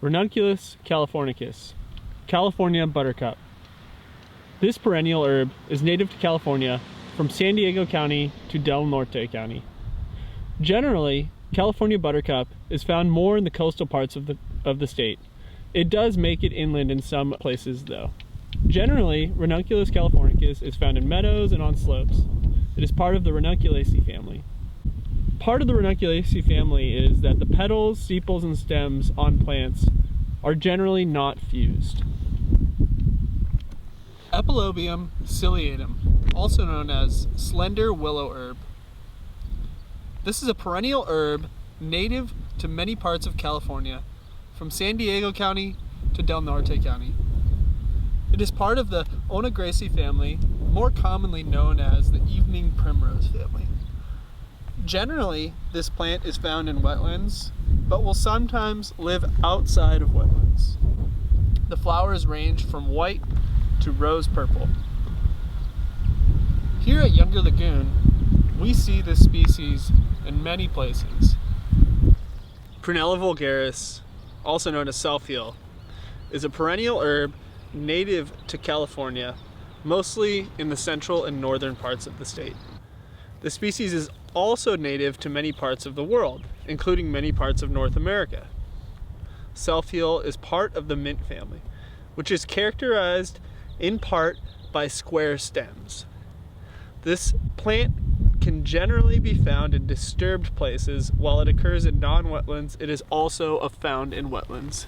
Ranunculus californicus, California buttercup. This perennial herb is native to California from San Diego County to Del Norte County. Generally, California buttercup is found more in the coastal parts of the state. It does make it inland in some places though. Generally, Ranunculus californicus is found in meadows and on slopes. It is part of the Ranunculaceae family. Part of the Ranunculaceae family is that the petals, sepals, and stems on plants are generally not fused. Epilobium ciliatum, also known as slender willow herb. This is a perennial herb native to many parts of California, from San Diego County to Del Norte County. It is part of the Onagraceae family, more commonly known as the evening primrose family. Generally, this plant is found in wetlands, but will sometimes live outside of wetlands. The flowers range from white to rose purple. Here at Younger Lagoon, we see this species in many places. Prunella vulgaris, also known as self-heal, is a perennial herb native to California, mostly in the central and northern parts of the state. The species is also native to many parts of the world, including many parts of North America. Self-heal is part of the mint family, which is characterized in part by square stems. This plant can generally be found in disturbed places. While it occurs in non-wetlands, it is also found in wetlands.